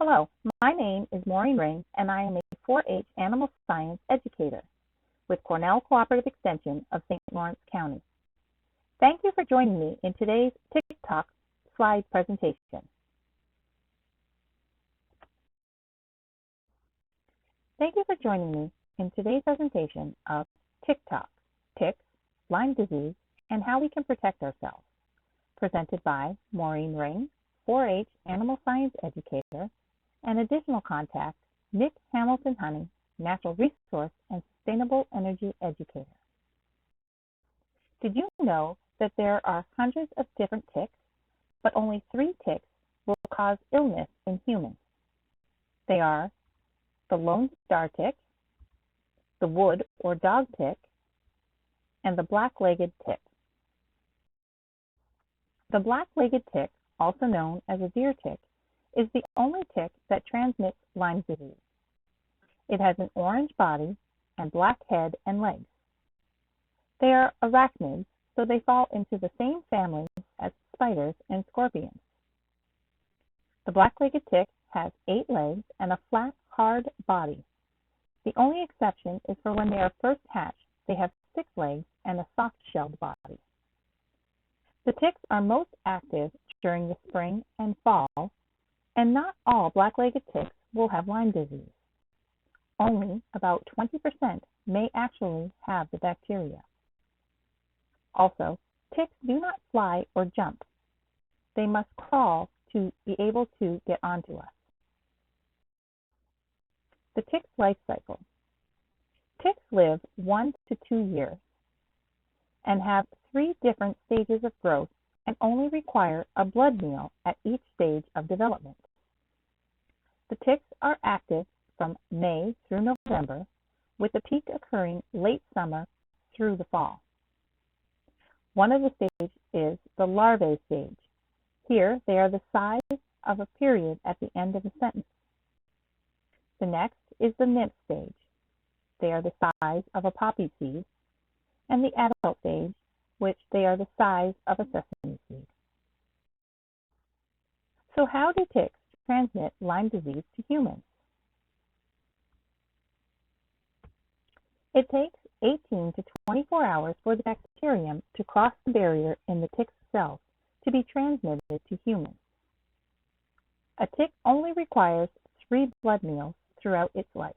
Hello, my name is Maureen Ring, and I am a 4-H animal science educator with Cornell Cooperative Extension of St. Lawrence County. Thank you for joining me in today's TikTok slide presentation. Thank you for joining me in today's presentation of TikTok, ticks, Lyme disease, and how we can protect ourselves, presented by Maureen Ring, 4-H animal science educator, and additional contact, Nick Hamilton Honey, natural resource and sustainable energy educator. Did you know that there are hundreds of different ticks, but only 3 ticks will cause illness in humans? They are the lone star tick, the wood or dog tick, and the black-legged tick. The black-legged tick, also known as a deer tick, is the only tick that transmits Lyme disease. It has an orange body and black head and legs. They are arachnids, so they fall into the same family as spiders and scorpions. The black-legged tick has 8 legs and a flat, hard body. The only exception is for when they are first hatched. They have 6 legs and a soft-shelled body. The ticks are most active during the spring and fall, and not all black-legged ticks will have Lyme disease. Only about 20% may actually have the bacteria. Also, ticks do not fly or jump. They must crawl to be able to get onto us. The tick's life cycle. Ticks live 1 to 2 years and have 3 different stages of growth and only require a blood meal at each stage of development. The ticks are active from May through November, with the peak occurring late summer through the fall. One of the stages is the larvae stage. Here, they are the size of a period at the end of a sentence. The next is the nymph stage. They are the size of a poppy seed, and the adult stage, which they are the size of a sesame seed. So how do ticks transmit Lyme disease to humans? It takes 18 to 24 hours for the bacterium to cross the barrier in the tick's cells to be transmitted to humans. A tick only requires 3 blood meals throughout its life.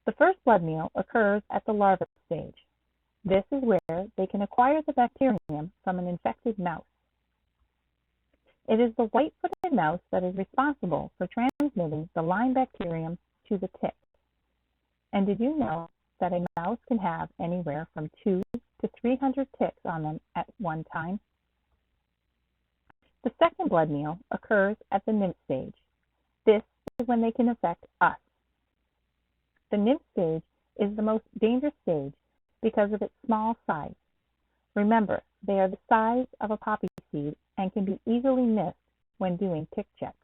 The first blood meal occurs at the larva stage. This is where they can acquire the bacterium from an infected mouse. It is the white-footed mouse that is responsible for transmitting the Lyme bacterium to the tick. And did you know that a mouse can have anywhere from 2 to 300 ticks on them at one time? The second blood meal occurs at the nymph stage. This is when they can affect us. The nymph stage is the most dangerous stage because of its small size. Remember, they are the size of a poppy seed and can be easily missed when doing tick checks.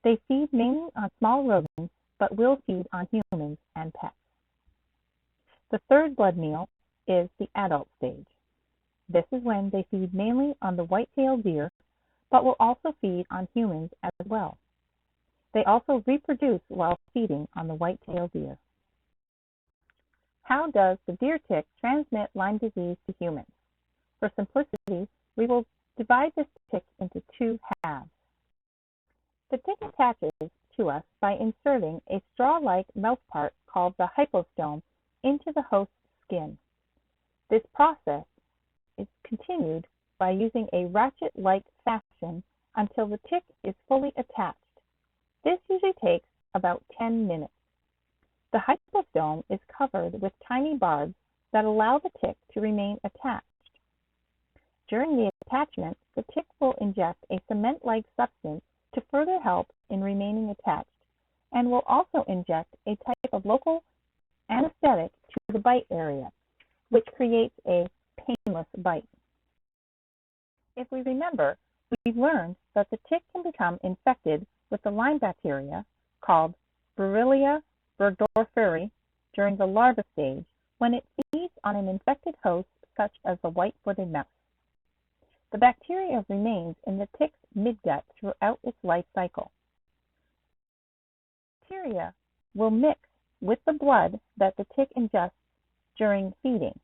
They feed mainly on small rodents, but will feed on humans and pets. The third blood meal is the adult stage. This is when they feed mainly on the white-tailed deer, but will also feed on humans as well. They also reproduce while feeding on the white-tailed deer. How does the deer tick transmit Lyme disease to humans? For simplicity, we will divide this tick into 2 halves. The tick attaches to us by inserting a straw-like mouthpart called the hypostome into the host's skin. This process is continued by using a ratchet-like fashion until the tick is fully attached. This usually takes about 10 minutes. The hypostome is covered with tiny barbs that allow the tick to remain attached. During the attachment, the tick will inject a cement-like substance to further help in remaining attached, and will also inject a type of local anesthetic to the bite area, which creates a painless bite. If we remember, we've learned that the tick can become infected with the Lyme bacteria called Borrelia burgdorferi during the larva stage when it feeds on an infected host such as the white-footed mouse. The bacteria remains in the tick's midgut throughout its life cycle. Bacteria will mix with the blood that the tick ingests during feeding,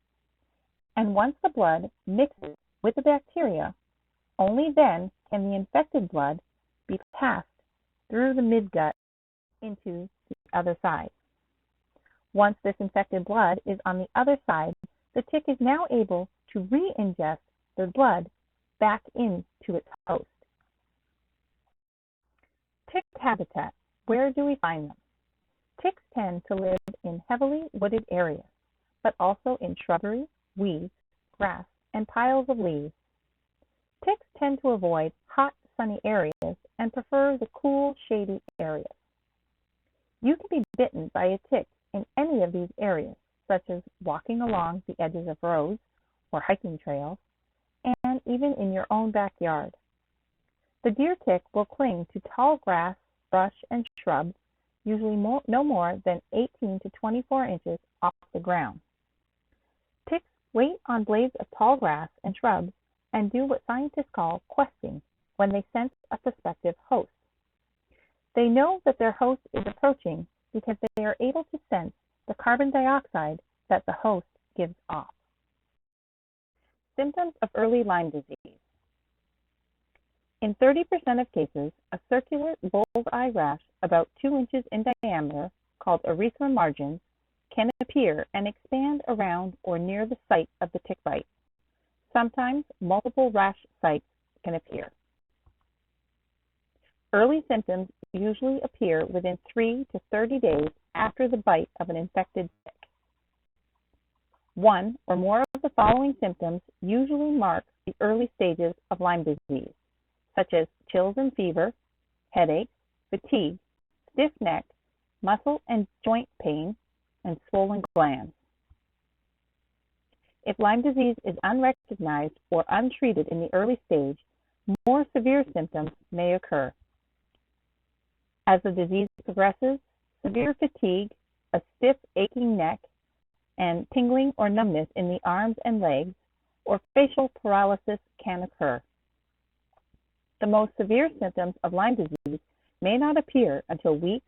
and once the blood mixes with the bacteria, only then can the infected blood be passed through the midgut into the other side. Once this infected blood is on the other side, the tick is now able to re-ingest the blood back into its host. Tick habitat. Where do we find them? Ticks tend to live in heavily wooded areas, but also in shrubbery, weeds, grass, and piles of leaves. Ticks tend to avoid hot, sunny areas and prefer the cool, shady areas. You can be bitten by a tick in any of these areas, such as walking along the edges of roads or hiking trails, and even in your own backyard. The deer tick will cling to tall grass, brush, and shrubs, usually no more than 18 to 24 inches off the ground. Ticks wait on blades of tall grass and shrubs and do what scientists call questing when they sense a prospective host. They know that their host is approaching because they are able to sense the carbon dioxide that the host gives off. Symptoms of early Lyme disease. In 30% of cases, a circular bull's-eye rash about 2 inches in diameter, called erythema margins, can appear and expand around or near the site of the tick bite. Sometimes multiple rash sites can appear. Early symptoms usually appear within 3 to 30 days after the bite of an infected tick. One or more of the following symptoms usually mark the early stages of Lyme disease, such as chills and fever, headache, fatigue, stiff neck, muscle and joint pain, and swollen glands. If Lyme disease is unrecognized or untreated in the early stage, more severe symptoms may occur. As the disease progresses, severe fatigue, a stiff, aching neck, and tingling or numbness in the arms and legs, or facial paralysis can occur. The most severe symptoms of Lyme disease may not appear until weeks,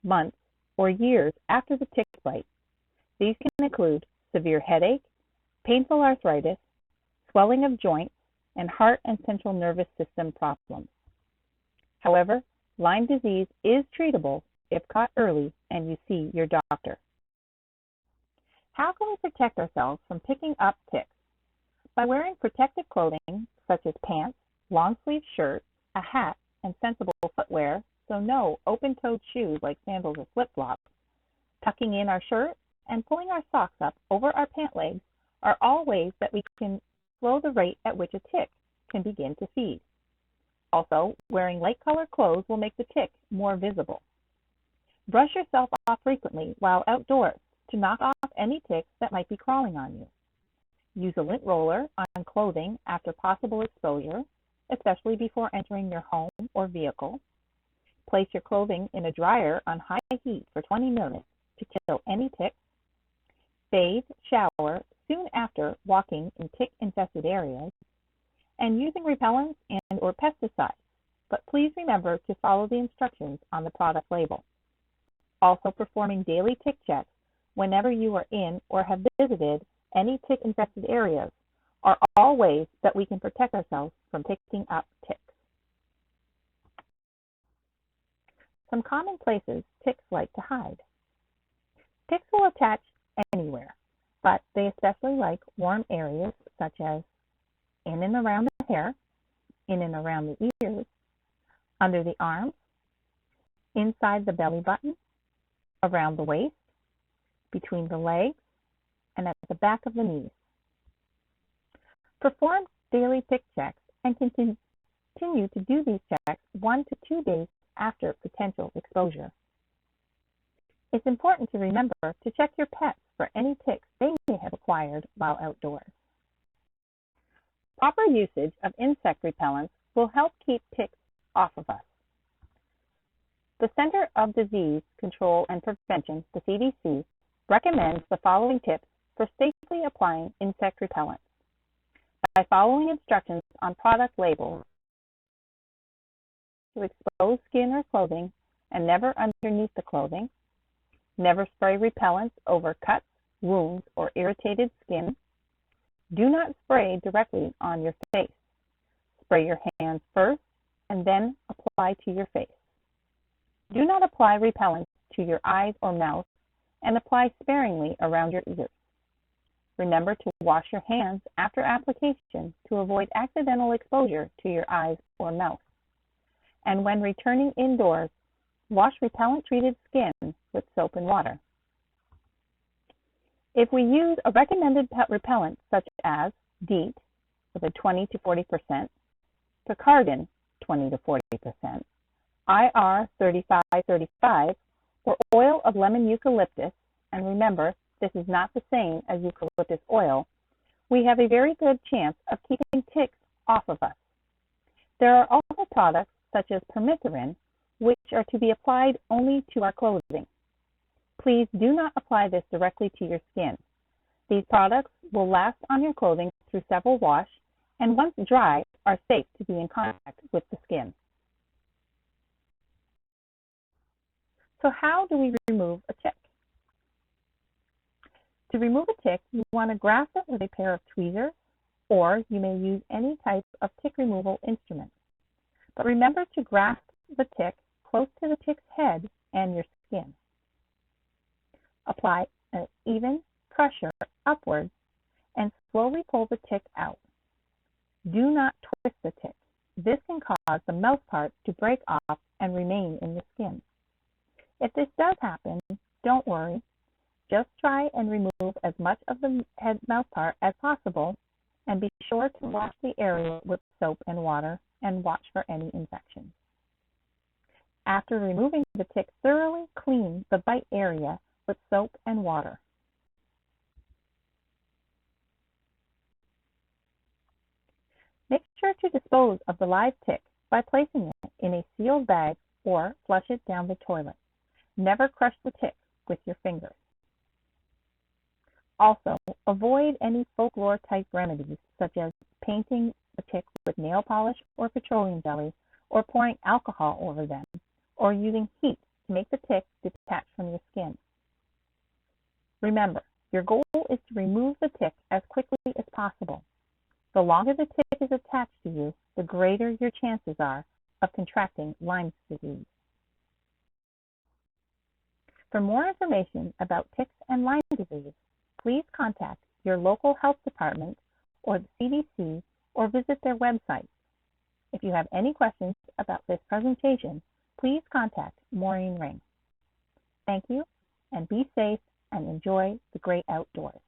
months, or years after the tick bite. These can include severe headache, painful arthritis, swelling of joints, and heart and central nervous system problems. However, Lyme disease is treatable if caught early and you see your doctor. How can we protect ourselves from picking up ticks? By wearing protective clothing such as pants, long-sleeve shirts, a hat, and sensible footwear, so no open-toed shoes like sandals or flip-flops, tucking in our shirt, and pulling our socks up over our pant legs are all ways that we can slow the rate at which a tick can begin to feed. Also, wearing light-colored clothes will make the tick more visible. Brush yourself off frequently while outdoors to knock off any ticks that might be crawling on you. Use a lint roller on clothing after possible exposure, especially before entering your home or vehicle. Place your clothing in a dryer on high heat for 20 minutes to kill any ticks. Bathe, shower soon after walking in tick-infested areas, and using repellents and or pesticides, but please remember to follow the instructions on the product label. Also, performing daily tick checks whenever you are in or have visited any tick-infested areas are all ways that we can protect ourselves from picking up ticks. Some common places ticks like to hide. Ticks will attach anywhere, but they especially like warm areas such as in and around the hair, in and around the ears, under the arms, inside the belly button, around the waist, between the legs, and at the back of the knees. Perform daily tick checks and continue to do these checks 1 to 2 days after potential exposure. It's important to remember to check your pets for any ticks they may have acquired while outdoors. Proper usage of insect repellents will help keep ticks off of us. The Center of Disease Control and Prevention, the CDC, recommends the following tips for safely applying insect repellents. by following instructions on product labels to expose skin or clothing and never underneath the clothing. Never spray repellents over cuts, wounds, or irritated skin. Do not spray directly on your face. Spray your hands first and then apply to your face. Do not apply repellents to your eyes or mouth and apply sparingly around your ears. Remember to wash your hands after application to avoid accidental exposure to your eyes or mouth. And when returning indoors, wash repellent-treated skin with soap and water. If we use a recommended repellent such as DEET with a 20 to 40%, Picaridin 20 to 40%, IR 3535, or oil of lemon eucalyptus, and remember, this is not the same as eucalyptus oil, we have a very good chance of keeping ticks off of us. There are also products such as permethrin, which are to be applied only to our clothing. Please do not apply this directly to your skin. These products will last on your clothing through several washes, and once dry, are safe to be in contact with the skin. So how do we remove a tick? To remove a tick, you want to grasp it with a pair of tweezers, or you may use any type of tick removal instrument. But remember to grasp the tick close to the tick's head and your skin. Apply an even pressure upwards and slowly pull the tick out. Do not twist the tick. This can cause the mouth part to break off and remain in the skin. If this does happen, don't worry. Just try and remove as much of the head mouth part as possible, and be sure to wash the area with soap and water and watch for any infections. After removing the tick, thoroughly clean the bite area with soap and water. Make sure to dispose of the live tick by placing it in a sealed bag or flush it down the toilet. Never crush the tick with your fingers. Also, avoid any folklore-type remedies such as painting the tick with nail polish or petroleum jelly, or pouring alcohol over them, or using heat to make the tick detach from your skin. Remember, your goal is to remove the tick as quickly as possible. The longer the tick is attached to you, the greater your chances are of contracting Lyme disease. For more information about ticks and Lyme disease, please contact your local health department or the CDC or visit their website. If you have any questions about this presentation, please contact Maureen Ring. Thank you, and be safe and enjoy the great outdoors.